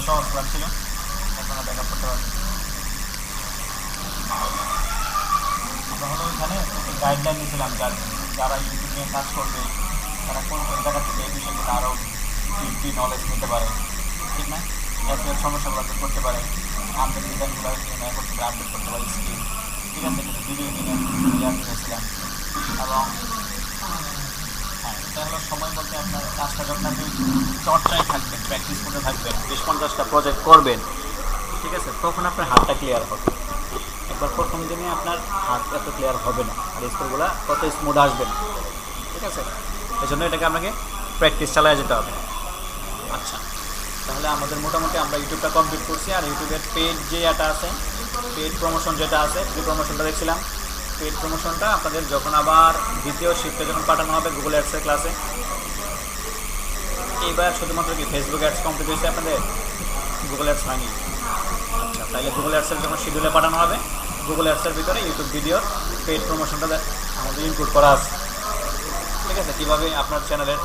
সহজ ক্লাস ছিল, আপনারা ব্যাক আপ করতে পারেন। আমরা হলো এখানে একটি গাইডলাইন দিয়েছিলাম যারা ইউটিউব নিয়ে কাজ করবে তারা কোন কোন জায়গা থেকে এই বিষয়গুলো আরও ডিপলি নলেজ নিতে পারে, ঠিক না? এসের সমস্যাগুলো দূর করতে পারে, আপডেট ডিজাইনগুলো করতে পারে, আপডেট করতে পারে স্কিল, ঠিক আছে? কিন্তু ভিডিও নিয়ে দিয়েছিলাম। এবং হ্যাঁ, এটা হলো সময় বলতে আপনার কাজটা যখন আপনি চর্চায় থাকবেন, প্র্যাকটিস করতে থাকবেন, 20-50টা প্রজেক্ট করবেন, ঠিক আছে? তখন আপনার হাতটা ক্লিয়ার হবে। একবার প্রথম দিনে আপনার হাত এত ক্লিয়ার হবে না, আর স্কোরগুলো কত স্মুথ আসবে না, ঠিক আছে? এই জন্য এটাকে আপনাকে প্র্যাকটিস চালায় যেতে হবে। আচ্ছা, তাহলে আমাদের মোটামুটি আমরা ইউটিউবটা কমপ্লিট করছি। আর ইউটিউবের পেড যে এটা আছে, পেড প্রমোশন যেটা আছে, ফ্রি প্রমোশনটা দেখছিলাম। পেড প্রমোশনটা আপনাদের যখন আবার দ্বিতীয় শিফটে যখন পাঠানো হবে গুগল অ্যাডসের ক্লাসে, এইবার শুধুমাত্র কি ফেসবুক অ্যাডস কমপ্লিট হয়েছে আপনাদের, গুগল অ্যাডস হয়নি। আচ্ছা, তাহলে গুগল অ্যাডসের যখন শিডিউলে পাঠানো হবে, গুগল অ্যাডসের ভিতরে ইউটিউব ভিডিওর পেড প্রমোশনটা আমাদের ইনক্লুড করা আছে, ঠিক আছে? কীভাবে আপনার চ্যানেলের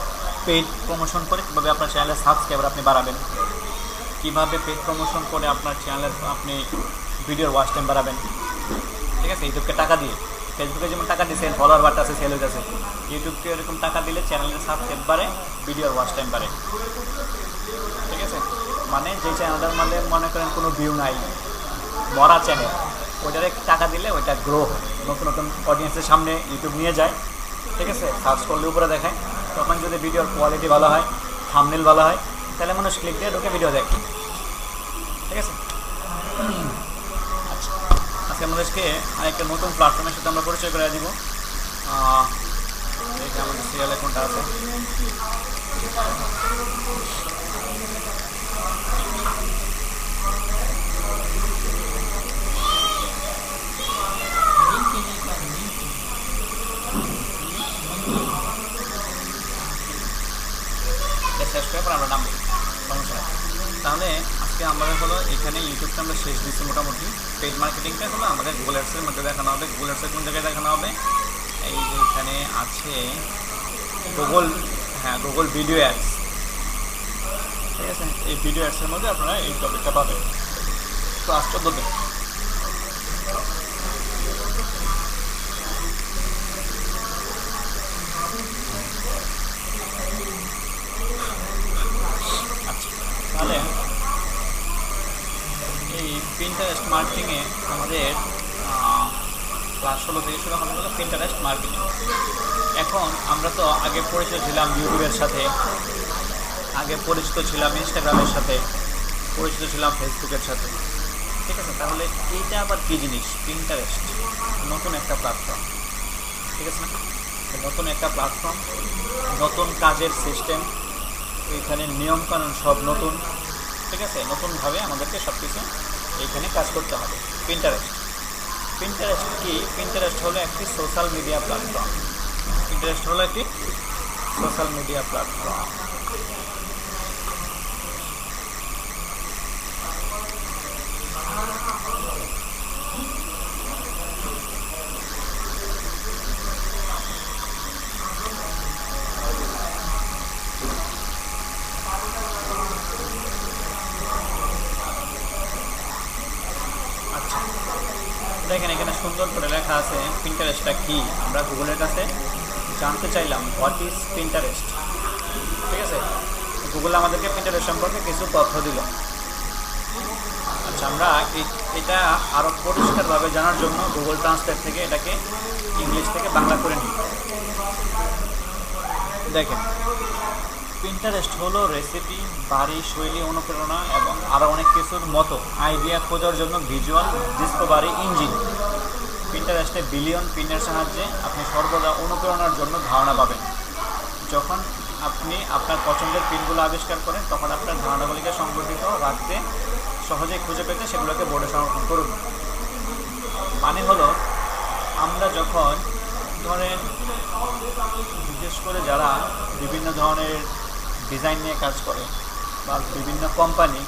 পেড প্রমোশন করে কীভাবে আপনার চ্যানেলের সাবস্ক্রাইবার আপনি বাড়াবেন, কীভাবে পেড প্রমোশন করে আপনার চ্যানেলের আপনি ভিডিওর ওয়াচ টাইম বাড়াবেন, ঠিক আছে? ইউটিউবকে টাকা দিয়ে, ফেসবুকে যেমন টাকা দিয়েছেন ফলোয়ার বাড়তে আছে, সেল হয়ে যাচ্ছে, ইউটিউবকে এরকম টাকা দিলে চ্যানেলের সাবস্ক্রাইব বাড়ে, ভিডিওর ওয়াচ টাইম বাড়ে, ঠিক আছে? মানে যে চ্যানেলের মধ্যে মনে করেন কোনো ভিউ নাই, মরা চ্যানেল, ওইটারে টাকা দিলে ওইটা গ্রো হয়, নতুন নতুন অডিয়েন্সের সামনে ইউটিউব নিয়ে যায়, ঠিক আছে? সার্চ করলে উপরে দেখায়, তখন যদি ভিডিওর কোয়ালিটি ভালো হয়, থাম্বনেল ভালো হয়, তাহলে মানুষ ক্লিক দিয়ে ঢুকে ভিডিও দেখে, ঠিক আছে? আচ্ছা, আজকে আমাদেরকে আরেকটা নতুন প্ল্যাটফর্মের সাথে আমরা পরিচয় করে দিব। এটা আমাদের সিরিয়ালে কোনটা আছে, শেষ করে পর আমরা নাম সমস্যা। তাহলে আজকে আমাদের হলো এখানে ইউটিউবটা আমরা শেষ দিচ্ছি মোটামুটি। পেড মার্কেটিংটা হলো আমাদের গুগল অ্যাডসের মধ্যে দেখানো হবে। গুগল অ্যাডসের কোন জায়গায় দেখানো হবে, এই যে এখানে আছে গুগল, হ্যাঁ গুগল ভিডিও অ্যাডস, ঠিক আছে? এই ভিডিও অ্যাডসের মধ্যে আপনারা এই টপিকটা পাবেন ক্লাস 14-তে। তাহলে এই পিন্টারেস্ট মার্কেটিংয়ে আমাদের ক্লাস 16 থেকে শুরু হবে হলো পিন্টারেস্ট মার্কেটিং। এখন আমরা তো আগে পরিচিত ছিলাম ইউটিউবের সাথে, আগে পরিচিত ছিলাম ইনস্টাগ্রামের সাথে, পরিচিত ছিলাম ফেসবুকের সাথে, ঠিক আছে? তাহলে এইটা আবার কী জিনিস? পিন্টারেস্ট নতুন একটা প্ল্যাটফর্ম, ঠিক আছে না? নতুন একটা প্ল্যাটফর্ম, নতুন কাজের সিস্টেম, এখানে নিয়মকানুন সব নতুন, ঠিক আছে? নতুনভাবে আমাদেরকে সব কিছু এইখানে কাজ করতে হবে। পিন্টারেস্ট, পিন্টারেস্ট কি? পিন্টারেস্ট হলো একটি সোশ্যাল মিডিয়া প্ল্যাটফর্ম। পিন্টারেস্ট হলো একটি সোশ্যাল মিডিয়া প্ল্যাটফর্ম। দেখেন এখানে সুন্দর করে লেখা আছে পিন্টারেস্টটা কি। আমরা গুগলের কাছে জানতে চাইলাম হোয়াট ইজ পিন্টারেস্ট, ঠিক আছে? গুগল আমাদেরকে পিন্টারেস্ট সম্পর্কে কিছু তথ্য দিল। আচ্ছা, আমরা এটা আরও পরিষ্কারভাবে জানার জন্য গুগল ট্রান্সলেট থেকে এটাকে ইংলিশ থেকে বাংলা করে নিই। দেখেন, পিন্টারেস্ট হলো রেসিপি, বাড়ি, শৈলী, অনুপ্রেরণা এবং আরও অনেক কিছুর মতো আইডিয়া খোঁজার জন্য ভিজুয়াল ডিসকভারি ইঞ্জিন। পিন্টারেস্টে বিলিয়ন পিনের সাহায্যে আপনি সর্বদা অনুপ্রেরণার জন্য ধারণা পাবেন। যখন আপনি আপনার পছন্দের পিনগুলো আবিষ্কার করেন তখন আপনার ধারণাগুলিকে সংগঠিত রাখতে, সহজেই খুঁজে পেতে সেগুলোকে বোর্ডে সংরক্ষণ করুন। মানে হলো আমরা যখন ধরেন বিশেষ করে যারা বিভিন্ন ধরনের ডিজাইন নিয়ে কাজ করে বা বিভিন্ন কোম্পানি,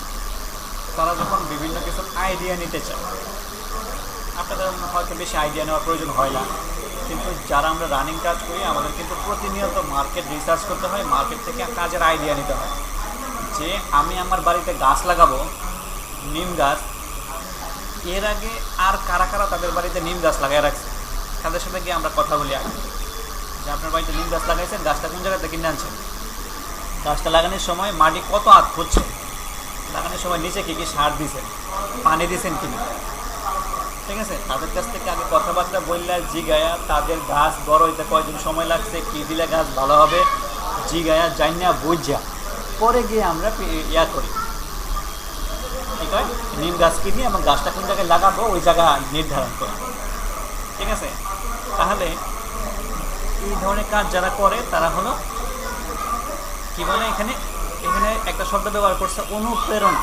তারা যখন বিভিন্ন কিছুর আইডিয়া নিতে চায়, আপনাদের হয়তো বেশি আইডিয়া নেওয়ার প্রয়োজন হয় না, কিন্তু যারা আমরা রানিং কাজ করি আমাদের কিন্তু প্রতিনিয়ত মার্কেট রিসার্চ করতে হয়, মার্কেট থেকে কাজের আইডিয়া নিতে হয়। যে আমি আমার বাড়িতে গাছ লাগাবো, নিম গাছ, এর আগে আর কারা কারা তাদের বাড়িতে নিম গাছ লাগাই রাখছে, তাদের সাথে গিয়ে আমরা কথা বলি আগে যে আপনার বাড়িতে নিম গাছ লাগাইছেন, গাছটা কোন জায়গাতে কিনে আনছেন, গাছটা লাগানোর সময় মাটি কত আঁত হচ্ছে, লাগানোর সময় নিচে কী কী সার দিয়েছেন, পানি দিয়েছেন কিনা, ঠিক আছে। তাদের কাছ থেকে আগে কথাবার্তা বললে জিগায়া তাদের গাছ বড় হইতে কয়দিন সময় লাগছে, কী দিলে গাছ ভালো হবে, জিগায়া জাইনা বুঝা পরে গিয়ে আমরা ইয়া করি, ঠিক হয়, নিম গাছ কিনি এবং গাছটা কোন জায়গায় লাগাবো ওই জায়গা নির্ধারণ করি, ঠিক আছে। তাহলে এই ধরনের কাজ যারা করে তারা হলো কী বলে, এখানে এখানে একটা শব্দ ব্যবহার করছে অনুপ্রেরণা।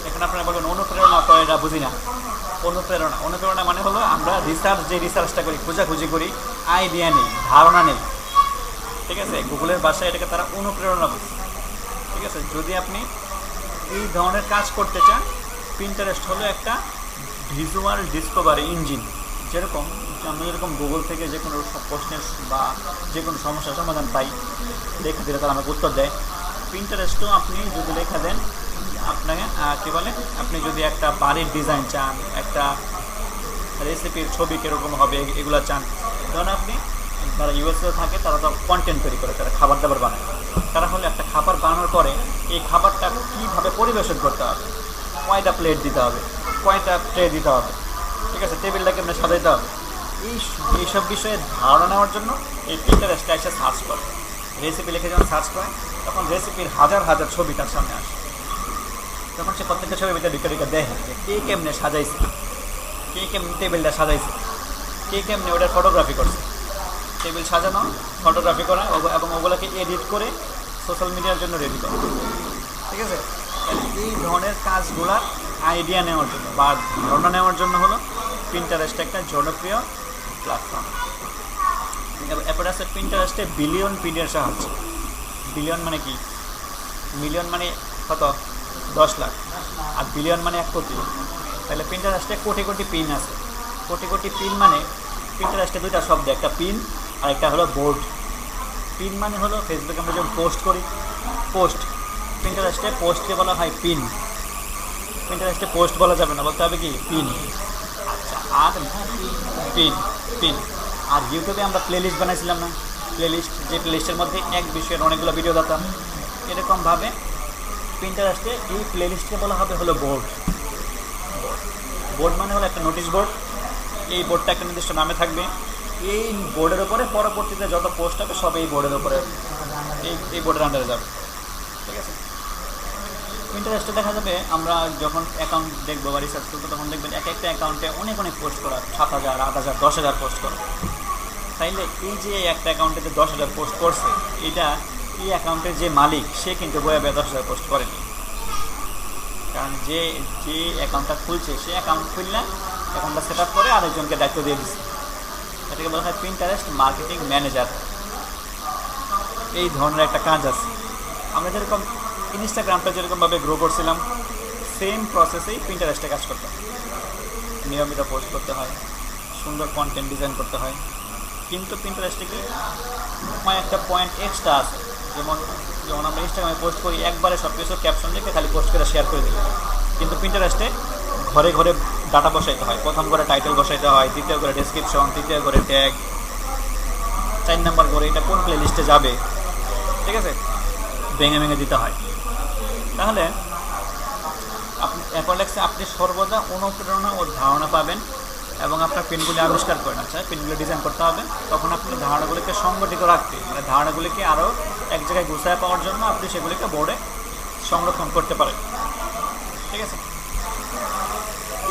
এখানে আপনারা বলবেন অনুপ্রেরণা করে, এটা বুঝি না। অনুপ্রেরণা, অনুপ্রেরণা মানে হলো আমরা যে রিসার্চটা করি, খোঁজাখুঁজি করি, আইডিয়া নেই, ধারণা নেই, ঠিক আছে। গুগলের ভাষায় এটাকে তারা অনুপ্রেরণা বলছে, ঠিক আছে। যদি আপনি এই ধরনের কাজ করতে চান, পিন্টারেস্ট হলো একটা ভিজুয়াল ডিসকভারি ইঞ্জিন। যেরকম আমরা যেরকম গুগল থেকে যে কোনো প্রশ্নের বা যে কোনো সমস্যার সমাধান পাই, লেখা দিলে তারা আমাকে উত্তর দেয়, পিন্টারেস্টও আপনি যদি লেখা দেন, আপনাকে কী বলে, আপনি যদি একটা বাড়ির ডিজাইন চান, একটা রেসিপির ছবি কীরকম হবে এগুলো চান, ধরুন আপনি যারা ইউএসএ থাকে তারা তো কন্টেন্ট তৈরি করে, তারা খাবার দাবার বানায়, তারা হলে একটা খাবার বানানোর পরে এই খাবারটা কীভাবে পরিবেশন করতে হবে, কয়টা প্লেট দিতে হবে, কয়টা ট্রে দিতে হবে, ঠিক আছে, টেবিলটাকে আপনি সাজাইতে হবে, এইসব বিষয়ে ধারণা নেওয়ার জন্য এই পিন্টারেস্টে এসে সার্চ করে, রেসিপি লিখে যখন সার্চ করে তখন রেসিপির হাজার হাজার ছবি তার সামনে আসে, তখন সে প্রত্যেকটা ছবির ভিতরে ঢুকে দেখে যে কে কেমনে সাজাইছে, কে কেমনি টেবিলটা সাজাইছে, কে কেমনি ওটার ফটোগ্রাফি করছে, টেবিল সাজানো, ফটোগ্রাফি করা এবং ওগুলোকে এডিট করে সোশ্যাল মিডিয়ার জন্য রেডি করা, ঠিক আছে। এই ধরনের কাজগুলার আইডিয়া নেওয়ার জন্য বা ধারণা নেওয়ার জন্য হলো পিন্টারেস্ট একটা জনপ্রিয় প্ল্যাটফর্ম। এরপর আছে পিন্টারেস্টে বিলিয়ন পিনের সাহায্য। বিলিয়ন মানে কি? মিলিয়ন মানে কত? 10 লাখ, আর বিলিয়ন মানে 1 কোটি। তাহলে পিন্টারেস্টে কোটি কোটি পিন আছে। কোটি কোটি পিন মানে পিন্টারেস্টে দুইটা শব্দ, একটা পিন আর একটা হলো বোর্ড। পিন মানে হলো ফেসবুকে আমরা যখন পোস্ট করি, পোস্ট, পিন্টারেস্টে পোস্টকে বলা হয় পিন। পিন্টারেস্টে পোস্ট বলা যাবে না, বলতে হবে কি পিন। আচ্ছা, আর পিন পিন আর ইউটিউবে আমরা প্লেলিস্ট বানাইছিলাম না, প্লেলিস্ট, যে প্লেলিস্টের মধ্যে এক বিষয়ের অনেকগুলো ভিডিও দিতাম, এরকমভাবে পিন্টারেস্টে এই প্লেলিস্টকে বলা হবে হলো বোর্ড। বোর্ড মানে হলো একটা নোটিশ বোর্ড। এই বোর্ডটা একটা নির্দিষ্ট নামে থাকবে। এই বোর্ডের ওপরে পরবর্তীতে যত পোস্ট হবে সব এই বোর্ডের ওপরে, এই বোর্ডের আন্ডারে যাবে, ঠিক আছে। পিন্টারেস্টে দেখা যাবে আমরা যখন অ্যাকাউন্ট দেখবো বা রিসার্চ করবো তখন দেখবেন এক একটা অ্যাকাউন্টে অনেক অনেক পোস্ট করা, 7,000, 8,000, 10,000 পোস্ট করা। তাইলে এই যে একটা অ্যাকাউন্টে 10,000 পোস্ট করছে, এটা এই অ্যাকাউন্টের যে মালিক সে কিন্তু বয়ে 10,000 পোস্ট করেনি, কারণ যে অ্যাকাউন্টটা খুলছে সে অ্যাকাউন্ট খুললে অ্যাকাউন্টটা সেট আপ করে আরেকজনকে দায়িত্ব দিয়ে দিচ্ছে। এটাকে বলা হয় পিন্টারেস্ট মার্কেটিং ম্যানেজার। এই ধরনের একটা কাজ আছে। আমরা যেরকম ইনস্টাগ্রামটা যেরকমভাবে গ্রো করছিলাম, সেম প্রসেসেই পিন্টারেস্টে কাজ করতে হয়। নিয়মিত পোস্ট করতে হয়, সুন্দর কন্টেন্ট ডিজাইন করতে হয়। কিন্তু পিন্টারেস্টে কি একটা পয়েন্ট এক্সট্রা আছে, যেমন আমরা ইনস্টাগ্রামে পোস্ট করি একবারে সব কিছু ক্যাপশন লিখে খালি পোস্ট করে শেয়ার করে দিই। কিন্তু পিন্টারেস্টে ঘরে ঘরে ডাটা বসাইতে হয়। প্রথম করে টাইটেল বসাইতে হয়, দ্বিতীয় করে ডেসক্রিপশন, তৃতীয় করে ট্যাগ, 4 নম্বর করে এটা কোন প্লে লিস্টে যাবে, ঠিক আছে, ভেঙে ভেঙে দিতে হয়। তাহলে এরপর লেখছে আপনি সর্বদা অনুপ্রেরণা ও ধারণা পাবেন এবং আপনার পিনগুলি আবিষ্কার করেন। আচ্ছা, পিনগুলি ডিজাইন করতে হবে, তখন আপনি ধারণাগুলিকে সংগঠিত রাখতে, মানে ধারণাগুলিকে আরও এক জায়গায় গুছায় পাওয়ার জন্য আপনি সেগুলিকে বোর্ডে সংরক্ষণ করতে পারেন, ঠিক আছে।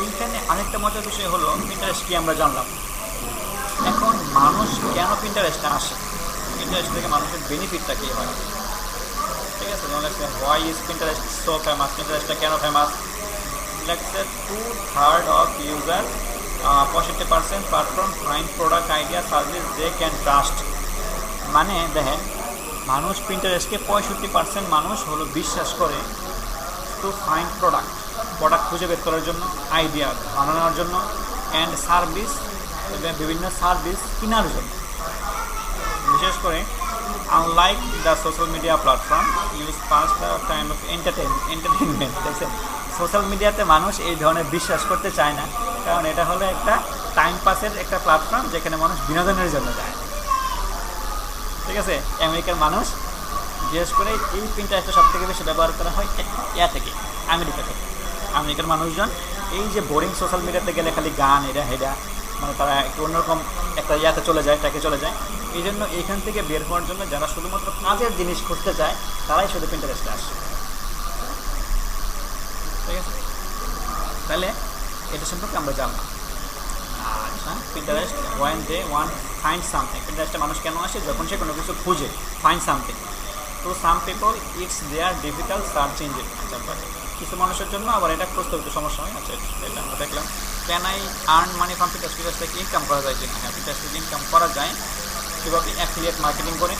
এইখানে আরেকটা মজার বিষয় হলো পিন্টারেস্ট কি আমরা জানলাম। এখন মানুষ কেন পিন্টারেস্টে আসে, পিন্টারেস্ট থেকে মানুষের বেনিফিটটা কী হয়, ঠিক আছে। যেমন লাগছে why is Pinterest so famous, পিন্টারেস্টটা কেন ফেমাস লাগছে। 2/3 of user 65% perform find product idea service they can trust. মানে দেখেন, মানুষ পিন্টারেস্টকে 65% মানুষ হলো বিশ্বাস করে টু ফাইন্ড প্রোডাক্ট খুঁজে বের করার জন্য, আইডিয়া বানানোর জন্য, অ্যান্ড সার্ভিস, বিভিন্ন সার্ভিস কেনার জন্য। বিশেষ করে Unlike the social media platform, use past the time of entertainment. দেখছেন, সোশ্যাল মিডিয়াতে মানুষ এই ধরনের বিশ্বাস করতে চায় না, কারণ এটা হলো একটা টাইম পাসের একটা প্ল্যাটফর্ম যেখানে মানুষ বিনোদনের জন্য যায়। ঠিক আছে, আমেরিকার মানুষ বিশেষ করে এই পিন্টারেস্টটা সব থেকে বেশি ব্যবহার করা হয় থেকে আমেরিকা থেকে। আমেরিকার মানুষজন এই যে বোরিং সোশ্যাল মিডিয়াতে গেলে খালি গান এটা হেডা, মানে তারা একটু অন্যরকম একটা চলে যায়, চলে যায়। এই জন্য এইখান থেকে বের হওয়ার জন্য যারা শুধুমাত্র কাজের জিনিস খুঁজতে চায় তারাই শুধু পিন্টারেস্টে আসে। ঠিক আছে, তাহলে এটা সম্পর্কে আমরা জানলাম। আচ্ছা, Pinterest one they one find something. পিন্টারেস্টে মানুষ কেন আসে? যখন সে কোনো কিছু খুঁজে, ফাইন্ড সামথিং। তো some people it's there difficult search engine. আচ্ছা, কিছু মানুষের জন্য আবার এটা খুঁজতে হতে সমস্যা হয়। আচ্ছা, এটা আমরা দেখলাম। Can I earn money from Pinterest? Pinterest থেকে ইনকাম করা যায় কিনা? হ্যাঁ, পিন্টারেস্ট থেকে ইনকাম করা যায়। কীভাবে? অ্যাফিলিয়েট মার্কেটিং করে,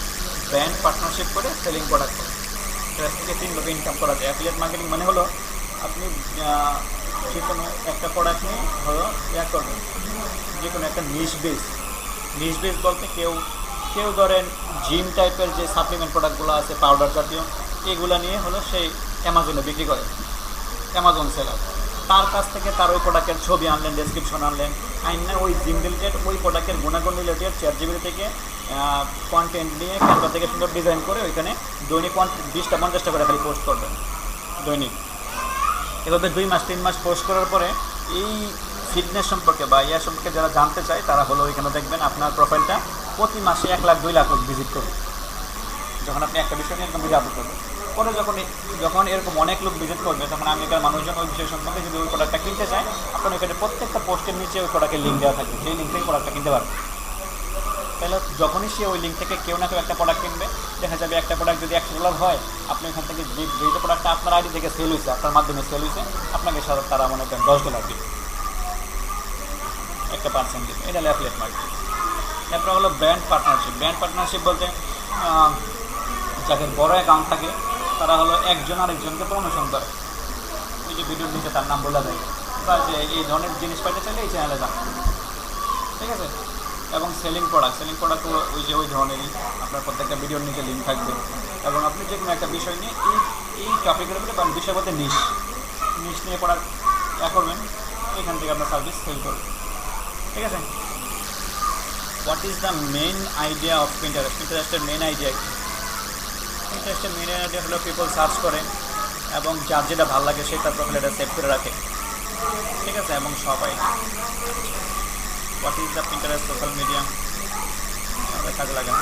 ব্র্যান্ড পার্টনারশিপ করে, সেলিং প্রোডাক্ট করে। পিন্টারেস্ট থেকে 3 ভাবে ইনকাম করা যায়। অ্যাফিলিয়েট মার্কেটিং মানে হলো আপনি যে কোনো একটা প্রোডাক্ট নিয়ে হলো করবেন, যে কোনো একটা নিশ বেস বলতে কেউ ধরেন জিম টাইপের যে সাপ্লিমেন্ট প্রোডাক্টগুলো আছে, পাউডার জাতীয়, এগুলো নিয়ে হলো সেই অ্যামাজনে বিক্রি করে, অ্যামাজন সেলার। তার কাছ থেকে তার ওই প্রোডাক্টের ছবি আনলেন, ডেসক্রিপশন আনলেন, আইন ওই জিম রিলেটেড ওই প্রোডাক্টের গুণাগুণ রিলেটেড চ্যাটজিপিটি থেকে কন্টেন্ট নিয়ে ক্যানভা থেকে সুন্দর ডিজাইন করে ওইখানে দৈনিক 20টা 50টা করে খালি পোস্ট করবেন দৈনিক। এভাবে 2 মাস 3 মাস পোস্ট করার পরে এই ফিটনেস সম্পর্কে বা ইয়া সম্পর্কে যারা জানতে চায় তারা হলো ওইখানে দেখবেন আপনার প্রোফাইলটা প্রতি মাসে 1 লাখ 2 লাখ লোক ভিজিট করবে, যখন আপনি একটা বিষয় নিয়ে এরকম ভিডিও আপলোড করবেন। পরে যখন এরকম অনেক লোক ভিজিট করবে, তখন আমেরিকার মানুষজন ওই বিষয় সম্পর্কে যদি ওই প্রোডাক্টটা কিনতে চায়, আপনার ওইখানে প্রত্যেকটা পোস্টের নিচে ওই প্রোডাক্টের লিঙ্ক দেওয়া থাকবে, সেই লিঙ্ক থেকে প্রোডাক্টটা কিনতে পারবে। তাহলে যখনই সে ওই লিঙ্ক থেকে কেউ না কেউ একটা প্রোডাক্ট কিনবে, দেখা যাবে একটা প্রোডাক্ট যদি $100 হয়, আপনি ওইখান থেকে যে প্রোডাক্টটা আপনার আইডি থেকে সেল হয়েছে, আপনার মাধ্যমে সেল হয়েছে, আপনাকে তারা মনে করেন $10 দিবে, একটা % দিবে। এটা হলো অ্যাফিলিয়েট মার্কেটিং। এরপর হলো ব্র্যান্ড পার্টনারশিপ। ব্র্যান্ড পার্টনারশিপ বলতে যাদের বড় অ্যাকাউন্ট থাকে তারা হলো একজন আরেকজনকে প্রমোশন করে, এই যে ভিডিওর নিচে তার নাম বলা যায়, বা যে এই ধরনের জিনিস পাইতে চাইলে এই চ্যানেলে যান। ঠিক আছে, এবং সেলিং প্রোডাক্ট ওই ধরনেরই আপনার প্রত্যেকটা ভিডিওর নিচে লিঙ্ক থাকবে, এবং আপনি যে কোনো একটা বিষয় নিয়ে এই টপিকের উপরে বা বিষয় বলতে নিশ নিয়ে প্রোডাক্ট করবেন, এখান থেকে আপনার সার্ভিস সেল করবেন। ঠিক আছে, what is the main idea of Pinterest? পিন্টারেস্টের মেইন আইডিয়া কি? পিন্টারেস্টের মেইন আইডিয়া হলো পিপল সার্চ করে এবং যার যেটা ভালো লাগে সে তার প্রোফাইলটা সেভ করে রাখে। ঠিক আছে, এবং সবাই what is the Pinterest social media কাজে লাগে না।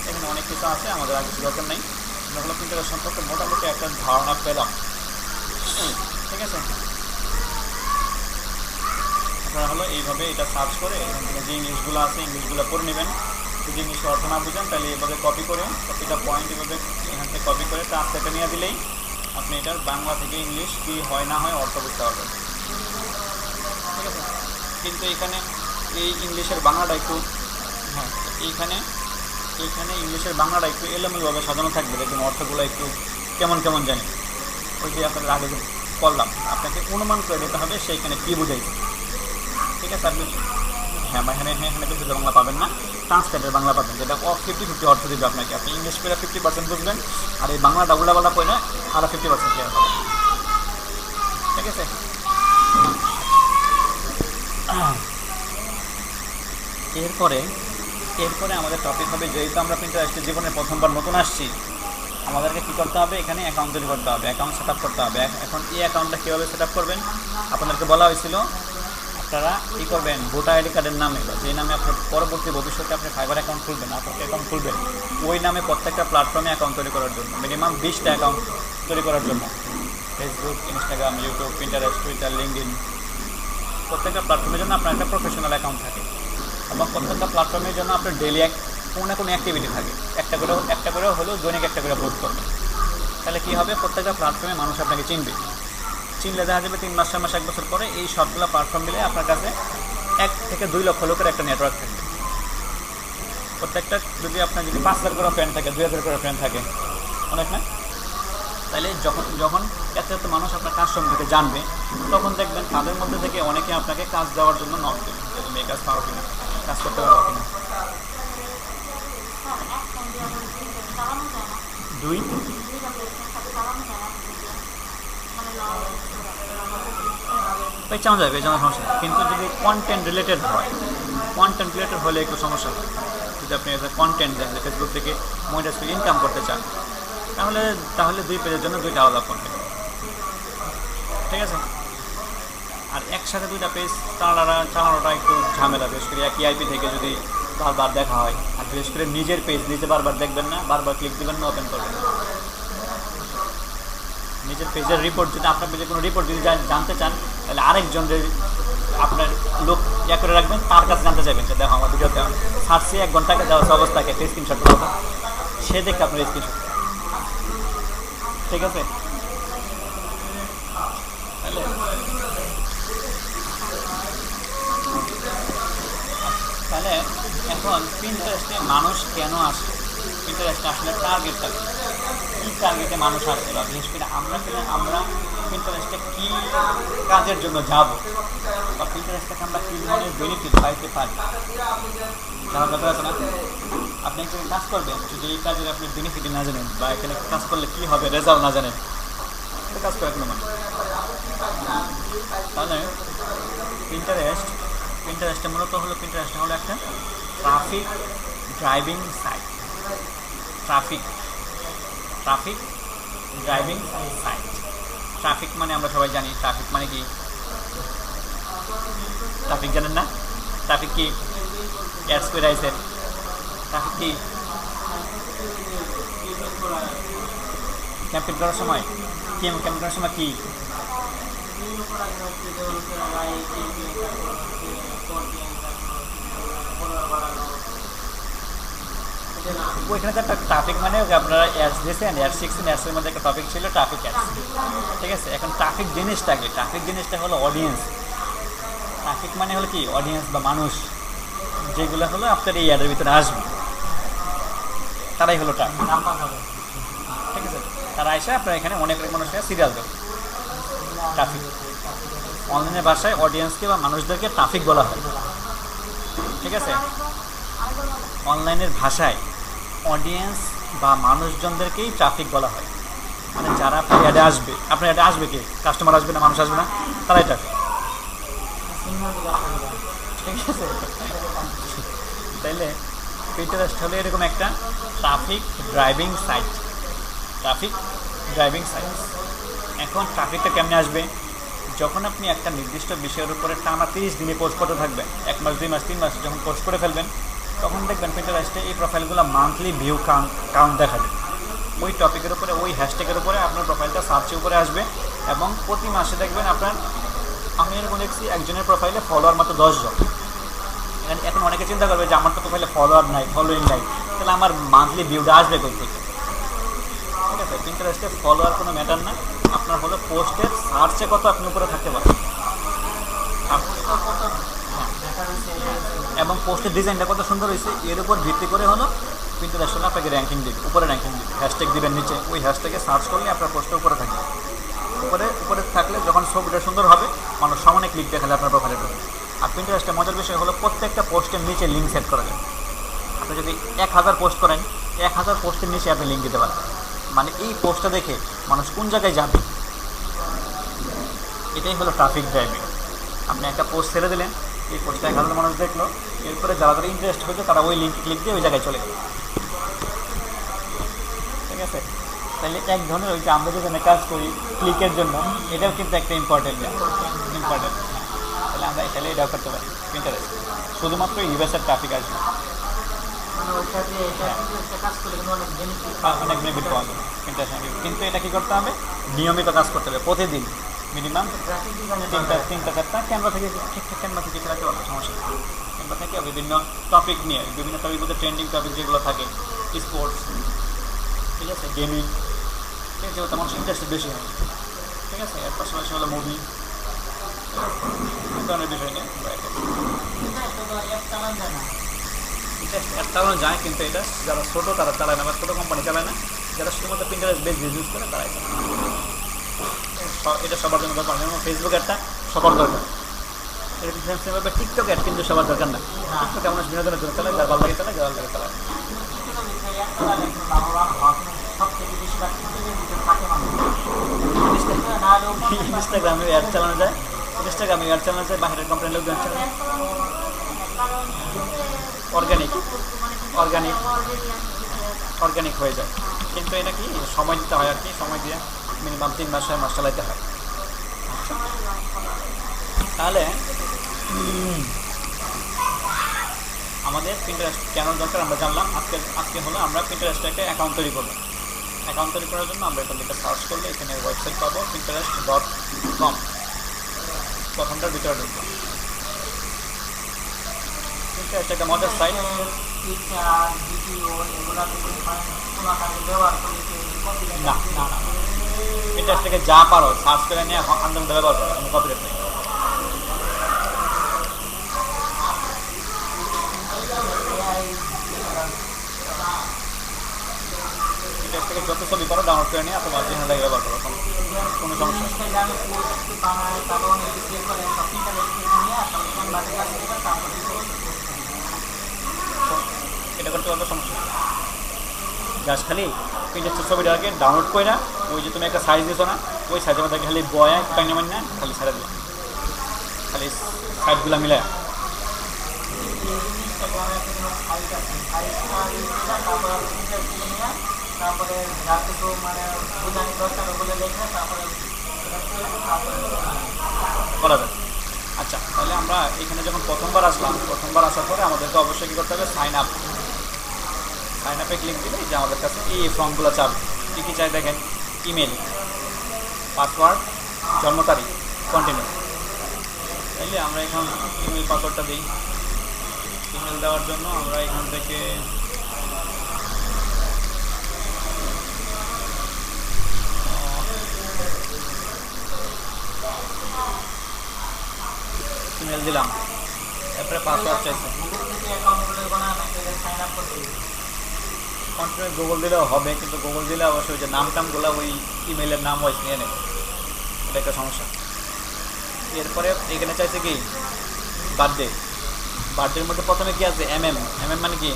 এখানে অনেক কিছু আছে, আমাদের আর কিছু দরকার নেই। আমরা হলো পিন্টারেস্ট সম্পর্কে মোটামুটি একটা ধারণা পেলাম। ঠিক আছে, আপনারা হলো এইভাবে এটা সার্চ করে এখান থেকে যে ইংলিশগুলো আছে ইংলিশগুলো পড়ে নেবেন। যদি ইংলিশ অর্থ না বুঝেন তাহলে এইভাবে কপি করে প্রতিটা পয়েন্ট এভাবে এখান থেকে কপি করে ট্রান্সলেটে নিয়ে দিলেই আপনি এটার বাংলা থেকে ইংলিশ কী হয় না হয় অর্থ বুঝতে পারবেন। ঠিক আছে, কিন্তু এখানে এই ইংলিশের বাংলাটা একটু এইখানে ইংলিশের বাংলাটা একটু এলোমেলোভাবে সাজানো থাকবে, দেখুন অর্থগুলো একটু কেমন জানি। ওই যে আপনাদের আগে বললাম, আপনাকে অনুমান করে দিতে হবে সেইখানে কী বুঝাইছে। ঠিক আছে, আপনি এখানে কিন্তু বাংলা পাবেন না, ট্রান্সলেটের বাংলা পাবেন, যেটা 50-50 অর্থ দেবে আপনাকে। আপনি ইংলিশ করে 50% বুঝবেন, আর এই বাংলা ডাবলা পড়ে না আরও 50% ক্লিয়ার পাবেন। ঠিক আছে, এরপরে আমাদের টপিক হবে, যেহেতু আমরা পিন্টারেস্টে জীবনে প্রথমবার নতুন আসছি, আমাদেরকে কী করতে হবে? এখানে অ্যাকাউন্ট তৈরি করতে হবে, অ্যাকাউন্ট সেট আপ করতে হবে। এখন এই অ্যাকাউন্টটা কীভাবে সেট আপ করবেন? আপনাদেরকে বলা হয়েছিল আপনারা কী করবেন, ভোটার আইডি কার্ডের নামে বা যে নামে আপনার পরবর্তী ভবিষ্যতে আপনি ফাইবার অ্যাকাউন্ট খুলবেন, আপনার অ্যাকাউন্ট খুলবেন, ওই নামে প্রত্যেকটা প্ল্যাটফর্মে অ্যাকাউন্ট তৈরি করার জন্য, মিনিমাম 20টা অ্যাকাউন্ট তৈরি করার জন্য, Facebook, Instagram, YouTube, Pinterest, Twitter, LinkedIn, প্রত্যেকটা প্ল্যাটফর্মের জন্য আপনার একটা প্রফেশনাল অ্যাকাউন্ট থাকে, এবং প্রত্যেকটা প্ল্যাটফর্মের জন্য আপনার ডেইলি কোনো না কোনো অ্যাক্টিভিটি থাকে, একটা করেও হলেও দৈনিক একটা করে পোস্ট করবেন। তাহলে কী হবে? প্রত্যেকটা প্ল্যাটফর্মে মানুষ আপনাকে চিনলে দেখা যাবে 3 মাস 4 মাস 1 বছর পরে এই সবগুলো প্ল্যাটফর্ম মিলে আপনার কাছে 1 থেকে 2 লক্ষ লোকের একটা নেটওয়ার্ক থাকবে। প্রত্যেকটা যদি 5,000 করে ফ্রেন্ড থাকে, 2,000 করে ফ্রেন্ড থাকে, অনেক না? তাহলে যখন এত মানুষ আপনার কাজ সম্পর্কে জানবে, তখন দেখবেন তাদের মধ্যে থেকে অনেকে আপনাকে কাজ দেওয়ার জন্য নক দেবে, যে তুমি এই কাজ পারো কিনা, কাজ করতে পারো কিনা। দুই চালানো যাবে, চালানোর সমস্যা নেই, কিন্তু যদি কন্টেন্ট রিলেটেড হয়, কন্টেন্ট রিলেটেড হলে একটু সমস্যা হয়। যদি আপনি কন্টেন্ট দেন যে ফেসবুক থেকে মনিটাইজ করে ইনকাম করতে চান, তাহলে 2 পেজের জন্য 2টা আলাদা কন্টেন্ট, ঠিক আছে। আর একসাথে 2টা পেজ চালানোটা একটু ঝামেলা, বিশেষ করে একই আইপি থেকে যদি বারবার দেখা হয়। আর বিশেষ করে নিজের পেজ নিজে বারবার দেখবেন না, বারবার ক্লিক দেবেন না, ওপেন করবেন না। নিজের পেজের রিপোর্ট, যদি আপনার পেজে কোনো রিপোর্ট যদি জানতে চান, তাহলে আরেকজনের আপনার লোক করে রাখবেন, তার কাছে জানতে চাইবেন যে দেখো আমার ভিডিওতে সার্চে 1 ঘন্টাকে দেওয়া অবস্থাকে একটা স্ক্রিনশট দেওয়া, সে দেখে আপনার স্ক্রিনশট, ঠিক আছে। তাহলে এখন পিন্টারেস্টে মানুষ কেন আসে, পিন্টারেস্টে আসলে টার্গেটটা কী টার্গেটে মানুষ আসে, বা বিশেষ করে আমরা পিন্টারেস্টে কী কাজের জন্য যাব, বা পিন্টারেস্ট থেকে আমরা কী ধরনের বেনিফিট পাইতে পারি, জানার ব্যাপার আছে না। আপনি একজন কাজ করবেন, যদি এই কাজের আপনি বেনিফিট না জানেন, বা এখানে কাজ করলে কী হবে রেজাল্ট না জানেন, তো কাজ করে কোনো মানে। তাহলে পিন্টারেস্টে মূলত হলো, পিন্টারেস্টে হলো একটা traffic driving site. Traffic driving site. Traffic মানে আমরা সবাই জানি, ট্রাফিক মানে কি? ট্রাফিক জানেন না? ট্রাফিক কি? অ্যাডস করে আইসেন। ট্রাফিক কি? ক্যাম্পেইন করার সময় কি ওইখানে তো একটা ট্রাফিক মানে আপনারা অ্যাডস দিয়েছেন, অ্যাডস শিখছেন, অ্যাডসের মধ্যে একটা টপিক ছিল ট্রাফিক অ্যাডস, ঠিক আছে। এখন ট্রাফিক জিনিসটা হলো অডিয়েন্স। ট্রাফিক মানে হলো কি? অডিয়েন্স বা মানুষ, যেগুলো হলো আপনার এই অ্যাডের ভিতরে আসবে, তারাই হলো ট্রাফিক, ঠিক আছে। তারা এসে আপনার এখানে অনেক মানুষের সিরিয়াল দেবে, ট্রাফিক। অনলাইনের ভাষায় অডিয়েন্সকে বা মানুষদেরকে ট্রাফিক বলা হয়, ঠিক আছে। অনলাইনের ভাষায় অডিয়েন্স বা মানুষজনদেরকেই ট্রাফিক বলা হয়, মানে যারা আপনার অ্যাডে আসবে কি? কাস্টমার আসবে না, মানুষ আসবে না, তারাই ট্রাফিক, ঠিক আছে। তাইলে পিন্টারেস্ট হলে এরকম একটা ট্রাফিক ড্রাইভিং সাইট। এখন ট্রাফিকটা কেমনে আসবে? যখন আপনি একটা নির্দিষ্ট বিষয়ের উপরে টানা 30 দিনে পোস্ট করতে থাকবেন, 1 মাস 2 মাস 3 মাস যখন পোস্ট করে ফেলবেন, তখন দেখবেন পিন্টারেস্টে এই প্রোফাইলগুলো মান্থলি ভিউ কাউন্ট দেখাবে। ওই টপিকের উপরে, ওই হ্যাশট্যাগের উপরে আপনার প্রোফাইলটা সার্চে উপরে আসবে, এবং প্রতি মাসে দেখবেন আমি এরকম দেখছি একজনের প্রোফাইলে ফলোয়ার মাত্র 10 জন। এখন অনেকে চিন্তা করবে যে আমার তো প্রোফাইলে ফলোয়িং নাই, তাহলে আমার মান্থলি ভিউটা আসবে কই থেকে? ঠিক আছে, পিন্টারেস্টে ফলোয়ার কোনো ম্যাটার না, আপনার হলো পোস্টের সার্চে কত আপনি উপরে থাকতে পারেন, এবং পোস্টের ডিজাইনটা কত সুন্দর হয়েছে, এর উপর ভিত্তি করে হলো পিন্টারেস্ট হলো আপনাকে র্যাঙ্কিং দিবে, উপরে র্যাঙ্কিং দিবে। হ্যাশট্যাগ দিবেন নিচে, ওই হ্যাশট্যাগে সার্চ করলে আপনার পোস্টের উপরে থাকবে। উপরে থাকলে যখন ছবিটা সুন্দর হবে, মানুষ সমানে ক্লিক দেখালে আপনার প্রোফাইলের উপরে। আর পিন্টারেস্টের মজার বিষয় হলো প্রত্যেকটা পোস্টের নিচে লিঙ্ক সেট করা যায়। আপনি যদি 1000 পোস্ট করেন, 1000 পোস্টের নিচে আপনি লিঙ্ক দিতে পারেন, মানে এই পোস্টটা দেখে মানুষ কোন জায়গায় যাবে, এটাই হলো ট্রাফিক ড্রাইভিং। আপনি একটা পোস্ট ছেড়ে দিলেন, এই পোস্টটা 1000 মানুষ দেখলো, এরপরে যারা ইন্টারেস্ট হইতো তারা ওই লিঙ্কে ক্লিক দিয়ে ওই জায়গায় চলে গেল, ঠিক আছে। তাহলে এক ধরনের ওই যে আমরা যেখানে কাজ করি ক্লিকের জন্য, এটাও কিন্তু একটা ইম্পর্টেন্ট। তাহলে আমরা এখানে এটাও করতে পারি পিন্টারেস্ট, শুধুমাত্র ইউএসএর ট্রাফিক আসবে, অনেক বেনিফিট পাওয়া যাবে পিন্টারেস্ট। কিন্তু এটা কী করতে হবে? নিয়মিত কাজ করতে হবে, প্রতিদিন মিনিমাম 3-4টা ক্যামেরা থেকে ঠিকঠাক ক্যামেরা থেকে চালাতে পারবে, সমস্যা নেই। ক্যামেরা থেকে বিভিন্ন টপিক নিয়ে, বিভিন্ন টপিক মধ্যে ট্রেন্ডিং টপিক যেগুলো থাকে, স্পোর্টস, ঠিক আছে, গেমিং, ঠিক আছে, যেহেতু আমার ইন্টারেস্টেড বেশি হয়, ঠিক আছে। এর পাশাপাশি হলো মুভি, এই ধরনের বিষয় নিয়ে অ্যাড চালানো যায়, কিন্তু এটা যারা ছোটো তারা চালায় না, বা ছোটো কোম্পানি চালায় না, যারা শুধুমাত্র পিন্টারেস্ট বেস ইউজ করে তারাই চালায়। এটা সবার জন্য দরকার, যেমন ফেসবুক অ্যাডটা সবার দরকার, এরকম সেমভাবে টিকটক অ্যাড কিন্তু সবার দরকার না। টিকটক মানুষ বিনোদনের জন্য চালায়, যার ভালো লাগে চালায়, যার ভালো লাগে চালায়। ইনস্টাগ্রামে অ্যাড চালানো যায়, ইনস্টাগ্রামে অ্যাড চালানো যায়, বাইরের কোম্পানির লোকজন চালায় অর্গানিক অর্গানিক অর্গানিক হয়ে যায়। কিন্তু এটা কি সময় দিতে হয় আর কি, সময় দিয়ে মিনিমাম 3 মাস 6 মাস চালাইতে হয়। তাহলে আমাদের পিন্টারেস্ট কেন দরকার আমরা জানলাম। আজকে হলো আমরা পিন্টারেস্টে একটা অ্যাকাউন্ট তৈরি করবো। অ্যাকাউন্ট তৈরি করার জন্য আমরা এখান থেকে সার্চ করলে এখানে ওয়েবসাইট পাবো pinterest.com। প্রথমটার ভিতরে ঢুকবো। পিন্টারেস্ট একটা মজার সাইট। না না না, পিন্টারেস্ট থেকে যা পারো সার্চ করে নিয়ে আন্দোলন ব্যবহার করো, কোনো কপিরাইট নেই। পিন্টারেস্ট থেকে যত ছবি পারো ডাউনলোড করে নিয়ে তোমার জন্য ব্যবহার করো, কোনো সমস্যা নেই। এটা করতে পারবো, সমস্যা নেই। জাস্ট খালি পিন্টারেস্টের ছবিটাকে ডাউনলোড করে না, ওই যে তুমি একটা সাইজ দিছো না, ওই সাইজের মধ্যে খালি বয়া পাইনি মানে না, খালি ছেড়ে দিলাম, খালি সাইডগুলো মিলে। করা যায়। আচ্ছা, তাহলে আমরা এখানে যখন প্রথমবার আসলাম, প্রথমবার আসার পরে আমাদেরকে অবশ্যই কী করতে হবে, সাইন আপ। সাইন আপে ক্লিক দিলে যে আমাদের কাছে এই ফর্মগুলো চাবে। কী কী চাই দেখেন, ইমেল, পাসওয়ার্ড, জন্ম তারিখ, কন্টিনিউ। তাইলে আমরা এখন ইমেল পাসওয়ার্ডটা দিই। ইমেল দেওয়ার জন্য আমরা এখান থেকে ইমেল দিলাম, তারপরে পাসওয়ার্ড চাইছে। কন্টিনিউ গুগল দিলেও হবে, কিন্তু গুগল দিলে অবশ্যই যে নাম টামগুলো ওই ইমেলের নাম ওয়াইজ নিয়ে নেবে, এটা একটা সমস্যা। এরপরে এখানে চাইছে কি বার্থডে। বার্থডের মধ্যে প্রথমে কি আছে, এমএম। এমএম মানে কি,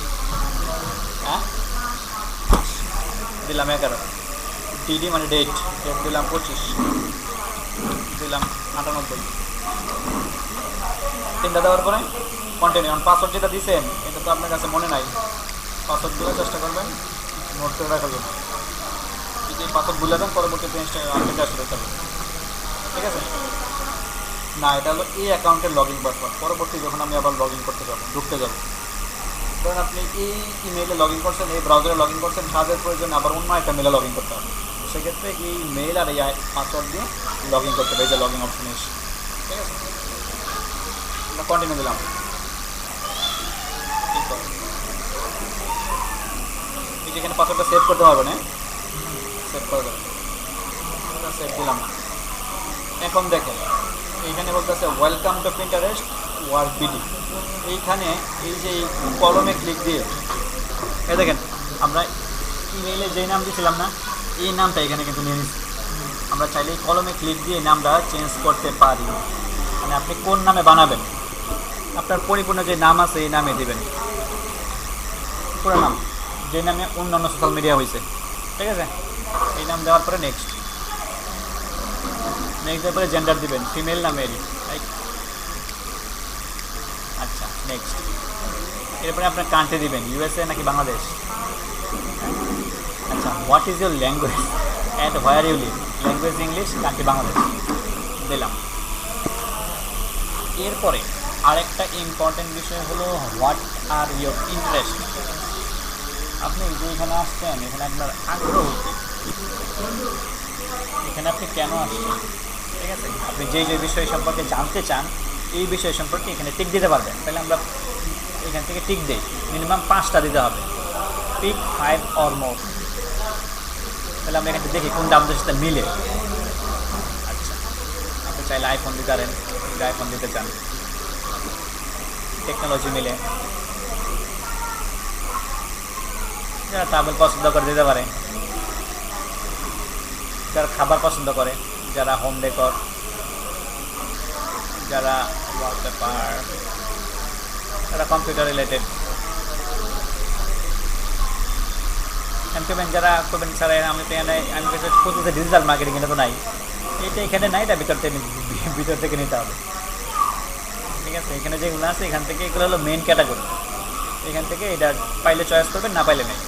হ্যাঁ দিলাম 11। ডিডি মানে ডেট, ডেট দিলাম 25, দিলাম 98। তিনটা দেওয়ার পরে কন্টিনিউ। পাসওয়ার্ড যেটা দিয়েছেন এটা তো আপনার কাছে মনে নাই, পাসওয়ার্ড দেওয়ার চেষ্টা করবেন, নোট করে রাখা যাবে। যদি পাসওয়ার্ড ভুলে দেন পরবর্তীতে আপডেট আসবে, ঠিক আছে না। এটা হলো এই অ্যাকাউন্টের লগ ইন পাসওয়ার্ড। পরবর্তী যখন আমি আবার লগ ইন করতে যাবো, ঢুকতে যাবো, ধরুন আপনি এই ইমেইলে লগ ইন করছেন, এই ব্রাউজারে লগ ইন করছেন, কাজের প্রয়োজনে আবার অন্য একটা মেলে লগ ইন করতে হবে। সেক্ষেত্রে এই মেইল আর এই পাসওয়ার্ড দিয়ে লগ ইন করতে হবে, এই যে লগ ইন অপশনে এসে, ঠিক আছে। আমরা কন্টিনিউ দিলাম। এই যেখানে পাসওয়ার্ডটা সেভ করতে হবে না, সেভ করে দেবেন। সেভ দিলাম না। এখন দেখেন এইখানে বলতেছে welcome to Pinterest work BD. এইখানে এই যে কলমে ক্লিক দিয়ে এই দেখেন আমরা ইমেইলে যেই নাম দিয়েছিলাম না, এই নামটা এখানে কিন্তু নিয়ে নিচ্ছি। আমরা চাইলে এই কলমে ক্লিক দিয়ে এই নামটা চেঞ্জ করতে পারি। মানে আপনি কোন নামে বানাবেন, আপনার পরিপূর্ণ যে নাম আছে এই নামে দেবেন, পুরো নাম, যে নামে অন্যান্য সোশ্যাল মিডিয়া হয়েছে, ঠিক আছে। এই নাম দেওয়ার পরে নেক্সট দেওয়ার পরে জেন্ডার দিবেন, ফিমেল না মেল, আচ্ছা নেক্সট। এরপরে আপনার কান্ট্রি দিবেন, ইউএসএ নাকি বাংলাদেশ। আচ্ছা, what is your language and where you live, language English, country Bangladesh দিলাম। এরপরে আরেকটা ইম্পর্টেন্ট বিষয় হলো হোয়াট আর ইউর ইন্টারেস্ট। আপনি যে এখানে আসছেন, এখানে আপনার আগ্রহ, এখানে আপনি কেন আসছেন, ঠিক আছে। আপনি যে যে বিষয় সম্পর্কে জানতে চান এই বিষয় সম্পর্কে এখানে টিক দিতে পারবেন। তাহলে আমরা এখান থেকে টিক দিই, মিনিমাম 5টা দিতে হবে, পিক 5 অর মোর। তাহলে আমরা এখানে দেখি কোনটা আমাদের সাথে মিলে। আচ্ছা, আপনি চাইলে আইফোন দিতে পারেন, যদি আইফোন দিতে চান, টেকনোলজি মিলে। যারা ট্রাভেল পছন্দ করে দিতে পারে, যারা খাবার পছন্দ করে, যারা হোম ডেকর, যারা ওয়ালপেপার, যারা কম্পিউটার রিলেটেড, আমি করবেন যারা করবেন স্যার আমি তো এখানে আমি করতেছি ডিজিটাল মার্কেটিং, এটা তো নাই, এটা এখানে নাই, এটা ভিতর থেকে নিতে হবে। ঠিক আছে, এখানে যেগুলো আছে এখান থেকে এগুলো হলো মেন ক্যাটাগরি, এখান থেকে এটা পাইলে চয়েস করবেন, না পাইলে নেই।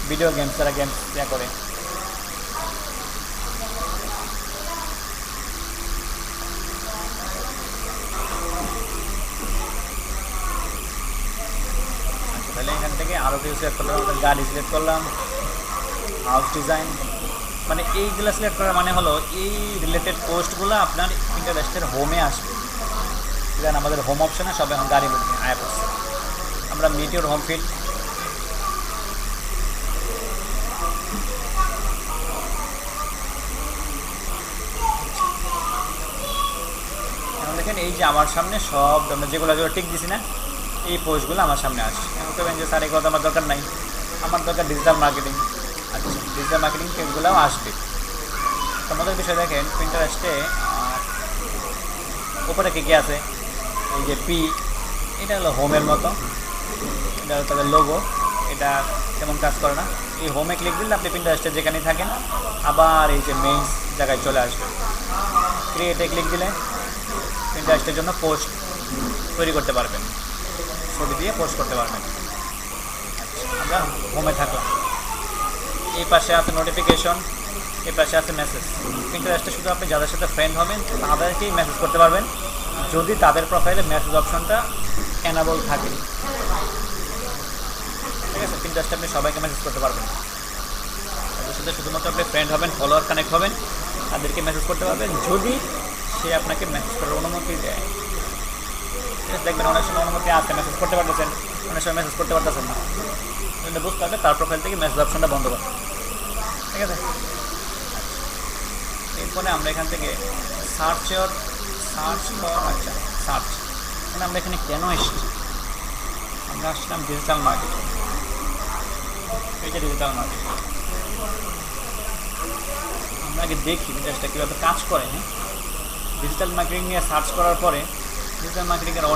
ভিডিও গেমস, যারা গেমস ইয়া করে, তাহলে এখান থেকে আরও কিছু সিলেক্ট করলাম, গাড়ি সিলেক্ট করলাম, হাউস ডিজাইন, মানে এইগুলো সিলেক্ট করার মানে হলো এই রিলেটেড পোস্টগুলো আপনার পিন্টারেস্টের হোমে আসবে। যেন আমাদের হোম অপশানে সব এখন গাড়ি মধ্যে আয়া পড়ছে। আমরা মিটিওর হোম ফিড, এখন দেখেন এই যে আমার সামনে সব আমরা যেগুলো টিক দিছি না, এই পোস্টগুলো আমার সামনে আসছে। এখন করবেন যে স্যার এগুলো আমার দরকার নাই, আমার দরকার ডিজিটাল মার্কেটিং। আচ্ছা, ডিজিটাল মার্কেটিং পেজগুলোও আসবে। তোমাদের বিষয় দেখেন পিন্টারেস্টে উপরে কী আছে, এই যে পি, এটা হলো হোমের মতো, এটা হলো তাদের লোগো, এটা তেমন কাজ করে না। এই হোমে ক্লিক দিলে আপনি পিন্টারেস্টে যেখানেই থাকেন আবার এই যে মেইনস জায়গায় চলে আসবে। ক্রিয়েটে ক্লিক দিলে পিন্টারেস্টের জন্য পোস্ট তৈরি করতে পারবেন, ছবি দিয়ে পোস্ট করতে পারবেন। আমরা হোমে থাকলাম, এই পাশে আছে নোটিফিকেশন, এই পাশে আছে মেসেজ। পিন্টারেস্টে শুধু আপনি যাদের সাথে ফ্রেন্ড হবেন তাদেরকেই মেসেজ করতে পারবেন, যদি তাদের প্রোফাইলে মেসেজ অপশনটা এনাবল থাকে। ঠিক আছে, পিন্টারেস্টে আপনি সবাইকে মেসেজ করতে পারবেন, তাদের সাথে শুধুমাত্র আপনি ফ্রেন্ড হবেন, ফলোয়ার কানেক্ট হবেন, তাদেরকে মেসেজ করতে পারবেন যদি সে আপনাকে মেসেজ করার অনুমতি দেয়। ঠিক আছে, দেখবেন অনেক সময় অনুমতি আছে, মেসেজ করতে পারতেছেন, অনেক সময় মেসেজ করতে পারতেছেন না, বুঝতে হবে তার প্রোফাইল থেকে মেসেজ অপশনটা বন্ধ করতে। ঠিক আছে, এরপরে আমরা এখান থেকে সার্চ ফর, আচ্ছা সার্চ, মানে আমরা এখানে কেন এসেছি, আমরা আসলাম ডিজিটাল মার্কেটিং। এই যে ডিজিটাল মার্কেটিং, আমরা আগে দেখি বিজনেসটা কীভাবে কাজ করে। হ্যাঁ, ডিজিটাল মার্কেটিং নিয়ে সার্চ করার পরে ডিজিটাল মার্কেটিংয়ের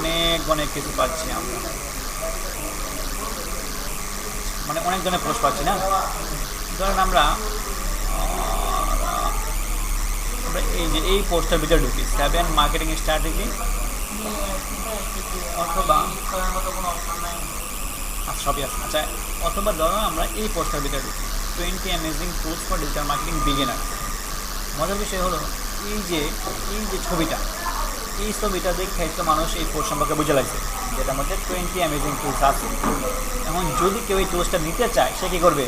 অনেক কিছু পাচ্ছি আমরা, মানে অনেক ধরনের পোস্ট পাচ্ছি না। ধরেন আমরা এই যে এই পোস্টের ভিতরে ঢুকি 7 মার্কেটিং স্ট্র্যাটেজি, অথবা সবই আছে। আচ্ছা, অথবা ধরো আমরা এই পোস্টের ভিতরে ঢুকি 20 amazing tools for digital marketing beginner. মজার বিষয় হলো এই যে ছবিটা দেখে তো মানুষ এই পোস্ট সম্পর্কে বুঝে লাগছে, যেটার মধ্যে 20 অ্যামেজিং টুলস আছে। এখন যদি কেউ এই টুলসটা নিতে চায়, সে কী করবে,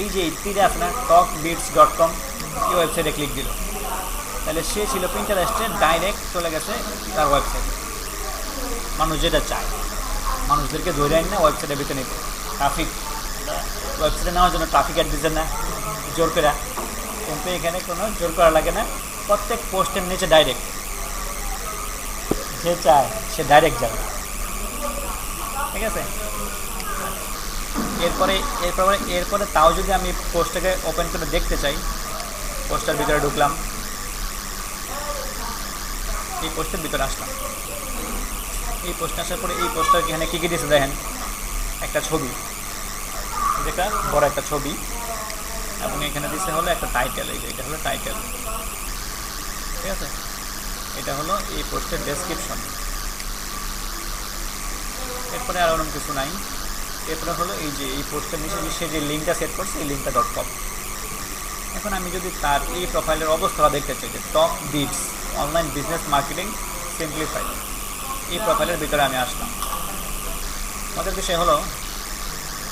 এই যে তীরে আছে না talkbits.com, এই ওয়েবসাইটে ক্লিক দিল, তাহলে সে ছিল পিন্টারেস্টে, ডাইরেক্ট চলে গেছে তার ওয়েবসাইটে। মানুষ যেটা চায়, মানুষদেরকে ধরে আন না ওয়েবসাইটের ভিতরে নিতে, ট্রাফিক ওয়েবসাইটে নেওয়ার জন্য ট্রাফিক অ্যাড দিচ্ছেন না জোর করে, কিন্তু এখানে কোনো জোর করা লাগে না। প্রত্যেক পোস্টের নিচে ডাইরেক্ট যে চায় সে ডাইরেক্ট যাবে। ঠিক আছে, এরপরে তাও যদি আমি পোস্টটাকে ওপেন করে দেখতে চাই, পোস্টের ভিতরে ঢুকলাম, এই পোস্টের ভিতরে আসলাম, এই পোস্টে আসার পরে এই পোস্টার এখানে কী দিয়েছে দেখেন, একটা ছবি, যেটা বড় একটা ছবি, এবং এখানে দিচ্ছে হলো একটা টাইটেল, এই যে এটা হলো টাইটেল। ঠিক আছে, এটা হলো এই পোস্টের ডেসক্রিপশন। এরপরে আর অন্য কিছু নাই। এরপরে হলো এই যে এই পোস্টের নিচে যে লিঙ্কটা সেট করছে, এই লিঙ্কটা .com। এখন আমি যদি তার এই প্রোফাইলের অবস্থাটা দেখতে চাই, যে top bits online business marketing simplified, এই প্রোফাইলের ভিতরে আমি আসলাম। আমাদের বিষয় হলো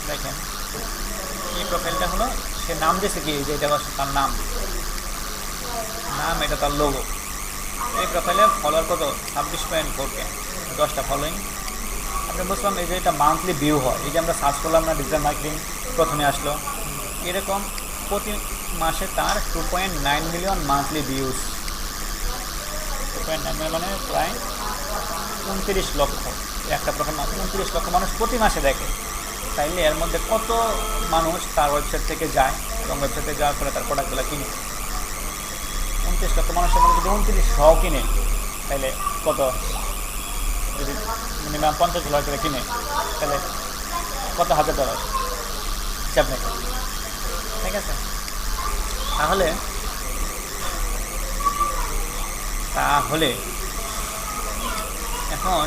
দেখেন, এই প্রোফাইলটা হলো সে নাম দিয়েছে কি, যে এটা তার নাম, এটা তার লোগো। এই প্রোফাইলে ফলোয়ার কত, 26.4K, 10টা ফলোয়িং। আপনি বুঝলাম এই যে এটা মান্থলি ভিউ হয়, এই যে আমরা সার্চ করলাম না ডিজিটাল মার্কেটিং, প্রথমে আসলো এরকম, প্রতি মাসে তার 2.9 মিলিয়ন মান্থলি ভিউজ। 2.9 মিলিয়ন মানে প্রায় 29 লক্ষ, একটা প্রোফাইল 29 লক্ষ মানুষ প্রতি মাসে দেখে। তাইলে এর মধ্যে কত মানুষ তার ওয়েবসাইট থেকে যায় এবং ওয়েবসাইটে যাওয়ার পরে তার প্রোডাক্টগুলো কিনে। 29 লক্ষ মানুষের মধ্যে যদি 2900 কিনে, তাহলে কত, যদি মিনিমাম 50 লাখ করে কিনে, তাহলে কত হাজার ডলার হিসাব নেই। ঠিক আছে? তাহলে এখন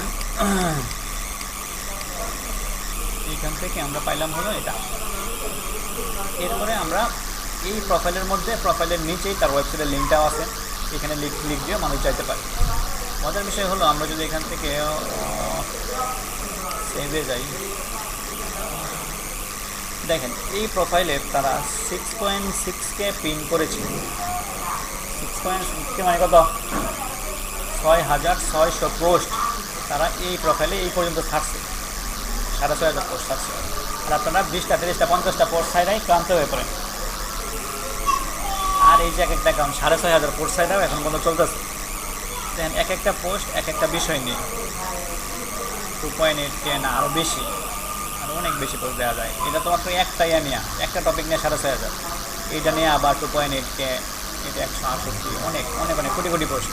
এইখান থেকে আমরা পাইলাম হলো এটা। এরপরে আমরা এই প্রোফাইলের মধ্যে, প্রোফাইলের নিচেই তার ওয়েবসাইটের লিঙ্কটাও আছে, এখানে লিঙ্ক দিয়েও মানুষ চাইতে পারে। মজার বিষয় হলো আমরা যদি এখান থেকে সেভে যাই, দেখেন এই প্রোফাইলে তারা 6.6K পিন করেছে। 6.6K মানে কত? 6,600 পোস্ট তারা এই প্রোফাইলে এই পর্যন্ত ছাড়ছে, 6,500 পোস্ট ছাড়ছে। আর আপনারা 20টা 30টা 50টা পোস্ট ছাড়াই ক্লান্ত হয়ে পড়েন। আর এই যে এক একটা অ্যাকাউন্ট 6,500 পোস্ট ছাড়াও এখন পর্যন্ত চলতেছে। দেখেন এক একটা পোস্ট এক একটা বিষয় নিয়ে 2.8K না আরও বেশি, আরও অনেক বেশি পোস্ট দেওয়া যায়। এটা তো মাত্র একটা নিয়ে, একটা টপিক নিয়ে 6,500, এইটা নিয়ে আবার 2.8K, এটা 168, অনেক অনেক অনেক কোটি কোটি পোস্ট।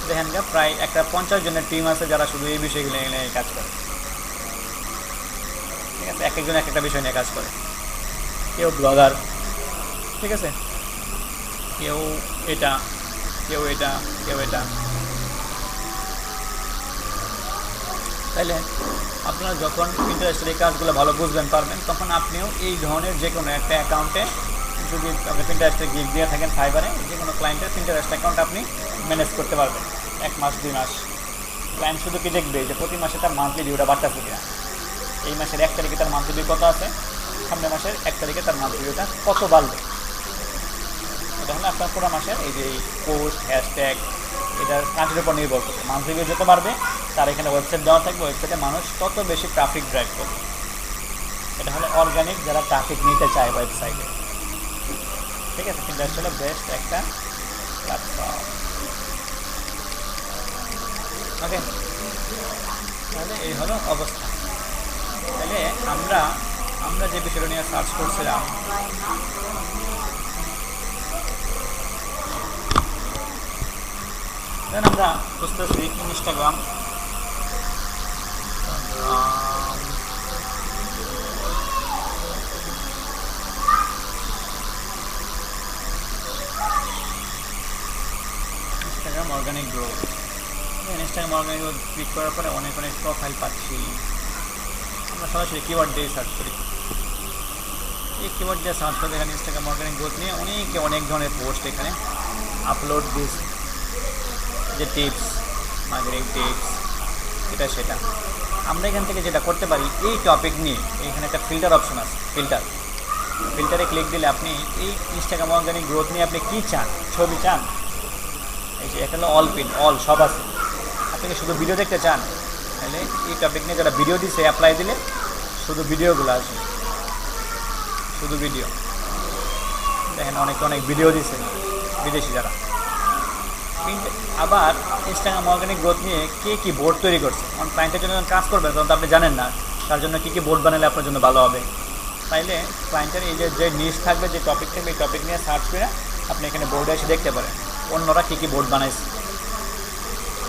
দেখেন প্রায় একটা 50 জনের টিম আছে যারা শুধু এই বিষয়গুলো নিয়ে কাজ করে। ঠিক আছে, এক একজন এক একটা বিষয় নিয়ে কাজ করে। কেউ ব্লগার, ঠিক আছে, কেউ এটা, কেউ এটা, কেউ এটা। তাইলে আপনারা যখন পিন্টারেস্টের এই কাজগুলো ভালো বুঝবেন পারবেন, তখন আপনিও এই ধরনের যে কোনো একটা অ্যাকাউন্টে, যদি আপনি পিন্টারেস্টে গিগ দিয়ে থাকেন ফাইবারে, যে কোনো ক্লায়েন্টের পিন্টারেস্ট অ্যাকাউন্ট আপনি ম্যানেজ করতে পারবেন 1 মাস 2 মাস। ক্লায়েন্ট শুধু কি দেখবে যে প্রতি মাসে তার মান্থলি ডিউটা বাড়তেছে কিনা, এই মাসের 1 তারিখে তার মান্থলি ডিউ কত আছে, সামনের মাসের 1 তারিখে তার মান্থলি ডিউটা কত বাড়বে। এটা হলো আপনার পুরো মাসের এই যে পোস্ট, হ্যাশট্যাগ, এটার কাজের উপর নির্ভর করবে। মান্থলি ডিউ যত বাড়বে তার এখানে ওয়েবসাইট দেওয়া থাকবে, ওয়েবসাইটে মানুষ তত বেশি ট্রাফিক ড্রাইভ করবে। এটা হলো অর্গানিক যারা ট্রাফিক নিতে চায় ওয়েবসাইটে। ঠিক আছে, পিন্টারেস্ট হলো বেস্ট একটা প্ল্যাটফর্ম। ওকে, তাহলে এই হলো অবস্থা। তাহলে আমরা যে বিষয়টা নিয়ে সার্চ করছিলাম, আমরা বুঝতেছি Instagram, organic growth. Instagram organic growth click করার পরে অনেক অনেক প্রোফাইল পাচ্ছি। আমরা সরাসরি কিওয়ার্ড দিয়ে সার্চ করি। এই কিওয়ার্ড দিয়ে সার্চ করে এখানে ইনস্টাগ্রাম অর্গানিক গ্রোথ নিয়ে অনেক ধরনের পোস্ট এখানে আপলোড দিয়েছে, যে টিপস, মার্কেটিং টিপস, এটা সেটা। আমরা এখান থেকে যেটা করতে পারি, এই টপিক নিয়ে এখানে একটা ফিল্টার অপশন আছে, ফিল্টারে ক্লিক দিলে আপনি এই ইনস্টাগ্রাম অর্গানিক গ্রোথ নিয়ে আপনি কী চান, ছবি চান, এই যে এটা হলো অল পিন, অল সব আছে। আপনি শুধু ভিডিও দেখতে চান, তাহলে এই টপিক নিয়ে যারা ভিডিও দিচ্ছে অ্যাপ্লাই দিলে শুধু ভিডিওগুলো আসে, শুধু ভিডিও। দেখেন অনেক ভিডিও দিচ্ছে বিদেশি যারা। আবার ইনস্টাগ্রাম অর্গানিক গ্রোথ নিয়ে কে কী বোর্ড তৈরি করছে, কারণ ক্লায়েন্টের জন্য যখন কাজ করবেন তখন তো আপনি জানেন না তার জন্য কী কী বোর্ড বানালে আপনার জন্য ভালো হবে। তাইলে ক্লায়েন্টের এই যে নিশ থাকবে, যে টপিক থাকবে, এই টপিক নিয়ে সার্চ করে আপনি এখানে বোর্ডে এসে দেখতে পারেন অন্যরা কী কী বোর্ড বানাইছে।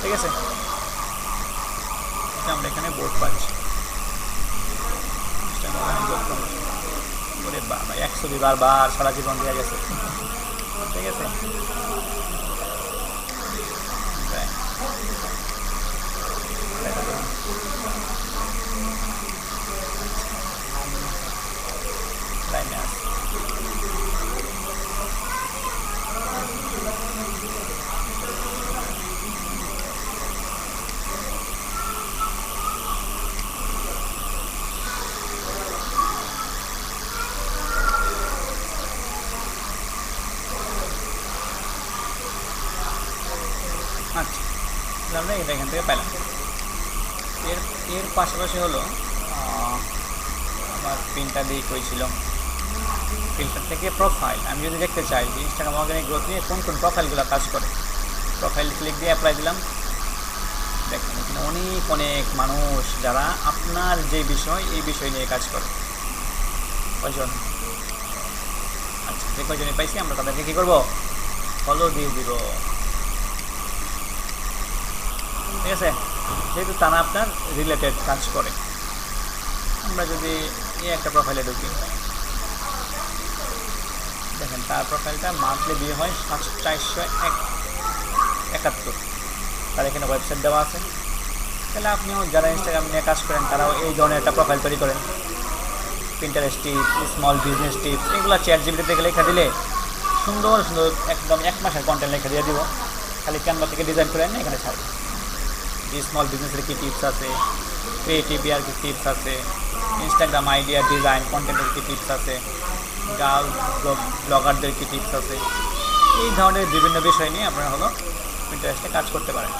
ঠিক আছে, আমরা এখানে বোর্ড পাচ্ছি। ওরে বাবা, 100 বার সারা জীবন দেওয়া গেছে। ঠিক আছে, আচ্ছা, আমরা এটা এখান থেকে পেলাম। এর পাশাপাশি হলো আমার পিনটা দিয়ে কইছিল, ফিল্টার থেকে প্রোফাইল। আমি যদি দেখতে চাই যে ইনস্টাগ্রাম অর্গানিক গ্রোথ নিয়ে কোন কোন প্রোফাইলগুলো কাজ করে, প্রোফাইল ক্লিক দিয়ে অ্যাপ্লাই দিলাম। দেখেন এখানে অনেক মানুষ যারা আপনার যে বিষয়, এই বিষয় নিয়ে কাজ করে। কয়জন? আচ্ছা, যে কয়জনে পাইছি আমরা তাদেরকে কী করবো, ফলো দিয়ে দিব। ঠিক আছে, যেহেতু তারা আপনার রিলেটেড কাজ করে। আমরা যদি এই একটা প্রোফাইলে ঢুকি, দেখেন তার প্রোফাইলটা মান্থলি ভিউ হয় 471, তার এখানে ওয়েবসাইট দেওয়া আছে। তাহলে আপনিও যারা ইনস্টাগ্রাম নিয়ে কাজ করেন তারাও এই ধরনের একটা প্রোফাইল তৈরি করেন। Pinterest tips, small business tips, এগুলো চ্যাটজিপিটি থেকে লেখা দিলে সুন্দর সুন্দর একদম 1 মাসের কন্টেন্ট লেখা দিয়ে দিব। খালি ক্যানভা থেকে ডিজাইন করে না এখানে ছাড়বে। স্মল বিজনেসের কী টিপস আছে, ক্রিয়েটিভ ইয়ার কী টিপস আছে, ইনস্টাগ্রাম আইডিয়া ডিজাইন কন্টেন্টের কী টিপস আছে, গার্ল ব্লগারদের কী টিপস আছে, এই ধরনের বিভিন্ন বিষয় নিয়ে আপনারা হলো পিন্টারেস্টে কাজ করতে পারেন।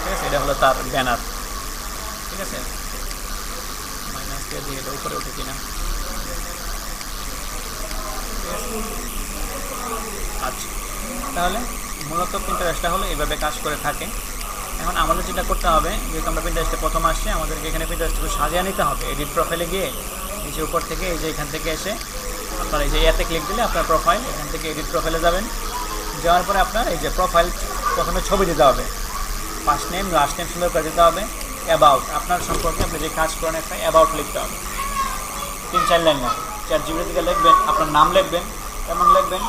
ঠিক আছে, এটা হলো তার ব্যানার। ঠিক আছে, মাইনাস দিয়ে দিয়ে এটা উপরে উঠে কিনা। আচ্ছা, তাহলে মূলত পিন্টারেস্টটা হলো এইভাবে কাজ করে থাকে। এখন আমাদের যেটা করতে হবে, যেহেতু আমরা পিন্টারেস্টে প্রথম আসছি, আমাদেরকে এখানে পিন্টারেস্টকে সাজিয়ে নিতে হবে। এডিট প্রোফাইলে গিয়ে নিচে উপর থেকে এই যে এখান থেকে এসে আপনার এই যে এতে ক্লিক দিলে আপনার প্রোফাইল, এখান থেকে এডিট প্রোফাইলে যাবেন। যাওয়ার পরে আপনার এই যে প্রোফাইল প্রথমে ছবি দিতে হবে, ফার্স্ট নেম লাস্ট নেম সুন্দর করে দিতে হবে। অ্যাবাউট, আপনার সম্পর্কে আপনি যে কাজ করেন একটা অ্যাবাউট লিখতে হবে, 3-4 লাইন না। চ্যাটজিপিটি থেকে লিখবেন, আপনার নাম লিখবেন, এবং লিখবেন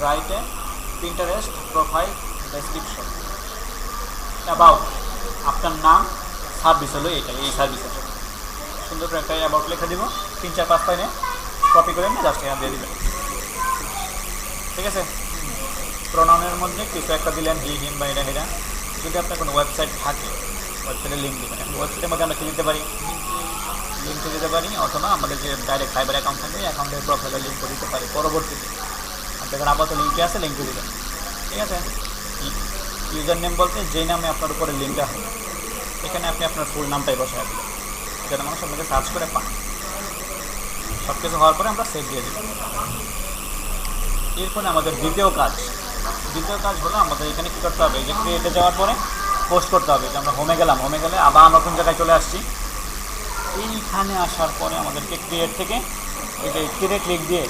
রাইটে পিন্টারেস্ট প্রোফাইল ডেসক্রিপশন অ্যাবাউট, আপনার নাম, সার্ভিস হলো এটা, এই সার্ভিসের সুন্দর করে একটা অ্যাবাউট লিখে দিব। 3-4-5 লাইনে কপি করে নিয়ে জাস্ট এখানে দিয়ে দেবেন। ঠিক আছে, প্রোনাউনের মধ্যে কিছু একটা দিলেন, হি হিম বা এটা হেরা। যদি আপনার কোনো ওয়েবসাইট থাকে ওয়েবসাইটের লিঙ্ক দেবেন। এখন ওয়েবসাইটের মধ্যে আমরা কী দিতে পারি, লিঙ্ক দিতে পারি, অথবা আমাদের যে ডাইরেক্ট ফাইবার অ্যাকাউন্ট থাকবে অ্যাকাউন্টের প্রোফাইলের লিঙ্ক দিতে পারি পরবর্তীতে। আপনাদের আপাতত লিঙ্কে আছে, লিঙ্কে দেবেন। ঠিক আছে, ইউজার নেম বলতে যেই নামে আপনার উপরে লিঙ্কটা হবে, এখানে আপনি আপনার ফুল নামটাই বসায় দেবেন, যেন মানুষ আপনাকে সার্চ করে পান। সব কিছু হওয়ার পরে আমরা সেভ দিয়ে দেব। এরপরে আমাদের দ্বিতীয় কাজ হলো আমাদের এখানে কী করতে হবে, যে ক্রিয়েটে যাওয়ার পরে পোস্ট করতে হবে। যে আমরা হোমে গেলাম, হোমে গেলে আবার নতুন জায়গায় চলে আসছি। এইখানে আসার পরে আমাদেরকে ক্রিয়েট থেকে এই যে ক্রিয়েট ক্লিক দিয়ে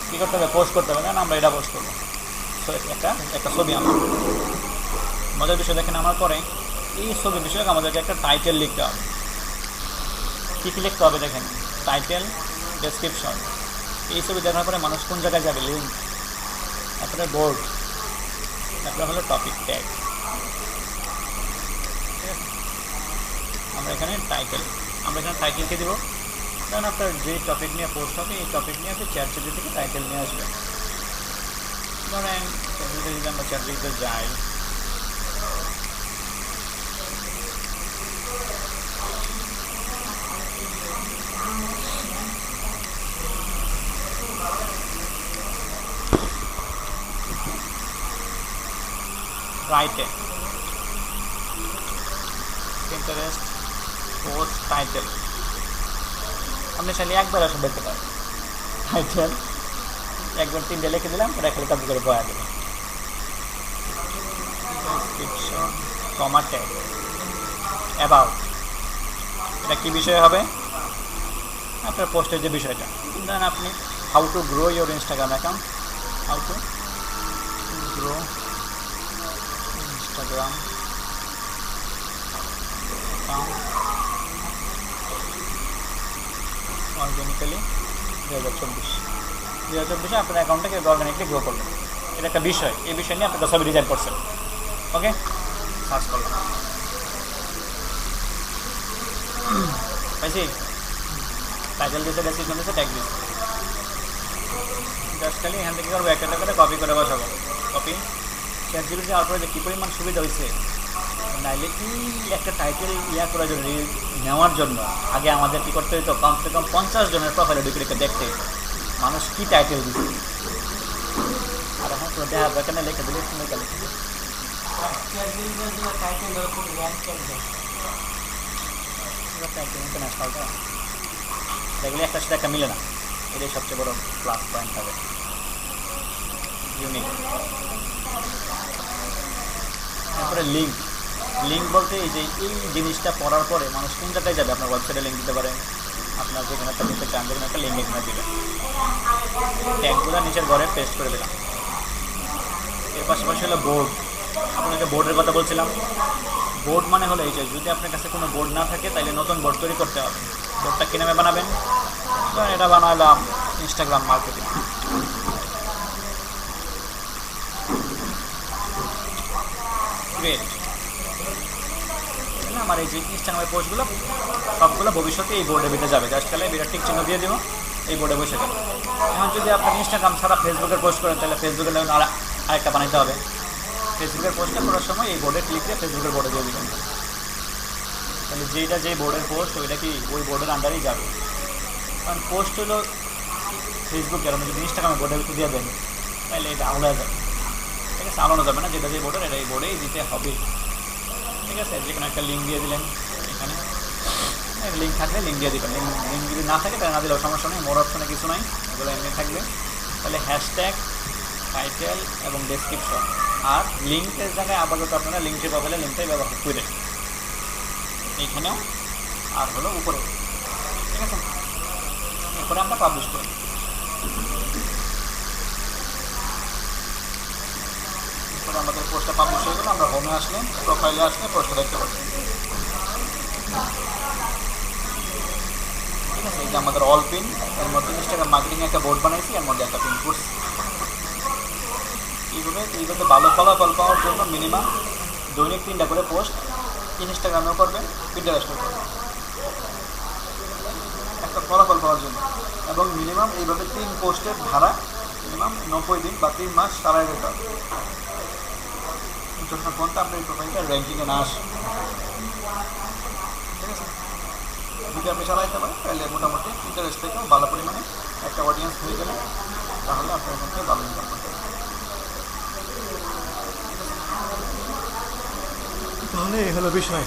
কী করতে হবে, পোস্ট করতে হবে। কারণ আমরা এটা পোস্ট করবো, তো একটা ছবি আমরা মজার বিষয় দেখেন। আমার পরে এই ছবি বিষয়ক আমাদেরকে একটা টাইটেল লিখতে হবে। কী কী লিখতে হবে দেখেন, টাইটেল, ডেসক্রিপশন। এই ছবি দেখার পরে মানুষ কোন জায়গায় যাবে, লিঙ্ক, তারপরে বোর্ড, তারপরে হলো টপিক ট্যাগ। আমরা এখানে টাইটেল টাইটেলকে দেবো। কারণ আপনার যে টপিক নিয়ে পোস্ট হবে এই টপিক নিয়ে আপনি চ্যাটজিপিটি থেকে টাইটেল নিয়ে আসবেন। ধরেন চ্যাটজিপিটি যদি আমরা চ্যাটজিপিটিতে যাই, রাইটে পিন্টারেস্ট পোস্ট টাইটেল, আপনি চাইলে একবার আসলে দেখতে পারেন। টাইটেল একবার 3টে লিখে দিলাম, ওটা খালি কপি করে বয়া দিলাম। ডেসক্রিপশন, কমা ট্যাগ, অ্যাবাউট, এটা কী বিষয় হবে, আপনার পোস্টের যে বিষয়টা। ধরেন আপনি how to grow your Instagram account, how to grow Instagram account organically 2024 আপনার অ্যাকাউন্টটাকে অর্গানিকলি গ্রো করবেন। এটা একটা বিষয়, এই বিষয় নিয়ে আপনার ছবি ডিজাইন করছেন। ওকে, সার্চ করলাম, পাইছি, টাইটেল দিতে, ডেসক্রিপশন দিতে, ট্যাগ দিতে। জাস্ট খালি এখান থেকে করবো, একটা করে কপি করে বসাবো। কপি চ্যাটজিপিটি যাওয়ার পরে যে কী পরিমাণ সুবিধা হয়েছে, নাইলে কি একটা টাইটেল করার জন্য, নেওয়ার জন্য আগে আমাদের কী করতে হতো, কমসে কম 50 জনের প্রোফাইলে ঢুকে রেখে দেখতে হতো মানুষ কী টাইটেল দিচ্ছে। আর এখন তো দেখা এখানে লিখে দিলে সুন্দর লিখে ইন্টারন্যাশনালটা দেখলে একটা সাথে একটা মিলে না, এটাই সবচেয়ে বড় প্লাস পয়েন্ট হবে, ইউনিক। তারপরে লিঙ্ক বলতে এই যে এই জিনিসটা পড়ার পরে মানুষ কোন জায়গায় যাবে, আপনার ওয়েবসাইটে লিঙ্ক দিতে পারেন, আপনার যেখানে একটা লিঙ্কে চান যেখানে একটা লিঙ্ক এখানে দেবেন। ট্যাগগুলো নিচের ঘরে পেস্ট করে দিলাম। এর পাশাপাশি হলো বোর্ড, আপনাকে বোর্ডের কথা বলছিলাম। বোর্ড মানে হলো এই যে যদি আপনার কাছে কোনো বোর্ড না থাকে তাহলে নতুন বোর্ড তৈরি করতে হবে। বোর্ডটা কী নামে বানাবেন, এটা বানালাম ইনস্টাগ্রাম মার্কেটিং। ক্রিয়েট। আমার এই যে ইনস্টাগ্রামের পোস্টগুলো সবগুলো ভবিষ্যতে এই বোর্ডের ভিতরে যাবে। জাস্ট তাহলে বিরাট টিক চিহ্ন দিয়ে দেবো, এই বোর্ডে বসে গেল। এখন যদি আপনি ইনস্টাগ্রাম ছাড়া ফেসবুকের পোস্ট করেন তাহলে ফেসবুকের লাইন আরেকটা বানাইতে হবে। ফেসবুকের পোস্টটা করার সময় এই বোর্ডে ক্লিক দিয়ে ফেসবুকের বোর্ডে দিয়ে দেবেন। তাহলে যেটা যে বোর্ডের পোস্ট ওইটা কি ওই বোর্ডের আন্ডারেই যাবে। কারণ পোস্ট হলো ফেসবুকের, আপনি যদি ইনস্টাগ্রামে বোর্ডে দিয়ে দেন তাহলে এটা আলাদা যাবে। ঠিক আছে, আলানো যাবে না, যেটা যে বোর্ডের এটা এই বোর্ডেই দিতে হবে। ঠিক আছে, যে কোনো একটা লিঙ্ক দিয়ে দিলেন, এখানে লিঙ্ক থাকলে লিঙ্ক দিয়ে দেবেন। লিঙ্ক যদি না থাকে তাহলে না দিলেও সমস্যা নেই, মোর অপশনে কিছু নাই, এগুলো এমনি থাকবে। তাহলে হ্যাশট্যাগ, টাইটেল এবং ডেসক্রিপশন আর লিঙ্কের জায়গায় আপাতত আপনারা লিঙ্কের প্রোফাইলে লিঙ্কটাই ব্যবহার করেন এইখানেও আর হলো উপরে। ঠিক আছে, এরপরে আমরা পাবলিশ করি। এরপরে আমাদের পোস্টটা পাবলিশ হয়ে গেল। আমরা হোমে আসলে, প্রোফাইলে আসলে পোস্টটা দেখতে পাচ্ছি। ঠিক আছে, এই যে আমাদের অল পিন, এর মধ্যে ইনস্টাগ্রাম মার্কেটিং একটা বোর্ড বানাইছি, এর মধ্যে একটা পিন করছি। এইভাবে ভালো ফলাফল পাওয়ার জন্য মিনিমাম দৈনিক 3টা করে পোস্ট ইনস্টাগ্রামেও করবেন, পিন্টারেস্টেও করবেন একটা ফলাফল পাওয়ার জন্য। এবং মিনিমাম এইভাবে 3 পোস্টের ধারা মিনিমাম 90 দিন বা 3 মাস চালাই যেতে হবে, যখন পর্যন্ত আপনার এই প্রোফাইলটা র্যাঙ্কিংয়ে না আসে। ঠিক আছে, যদি আপনি চালাইতে পারেন তাহলে মোটামুটি ইন্টারেস্ট থেকেও ভালো পরিমাণে একটা অডিয়েন্স হয়ে গেলে তাহলে আপনার এখান থেকে ভালো ইনকাম করতে পারবেন। তাহলে এই হলো বিষয়।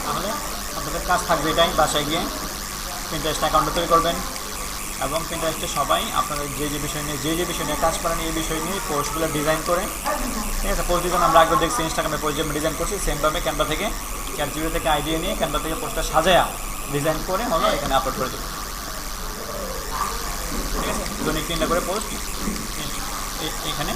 তাহলে আপনাদের কাজ থাকবে এটাই, বাসায় গিয়ে পিন্টারেস্ট অ্যাকাউন্ট তৈরি করবেন এবং পিন্টারেস্টে সবাই আপনাদের যে বিষয় নিয়ে কাজ করেন এই বিষয় নিয়ে পোস্টগুলো ডিজাইন করে। ঠিক আছে, পোস্ট ডিজাইন আমরা আগে দেখছি ইনস্টাগ্রামে পোস্ট যেমন ডিজাইন করছি সেমভাবে ক্যানভা থেকে ক্যানজিও থেকে আইডিয়া নিয়ে ক্যানভা থেকে পোস্টটা সাজায়া ডিজাইন করে হলো এখানে আপলোড করে দেবো। ঠিক আছে, দৈনিক 3টা করে পোস্ট এখানে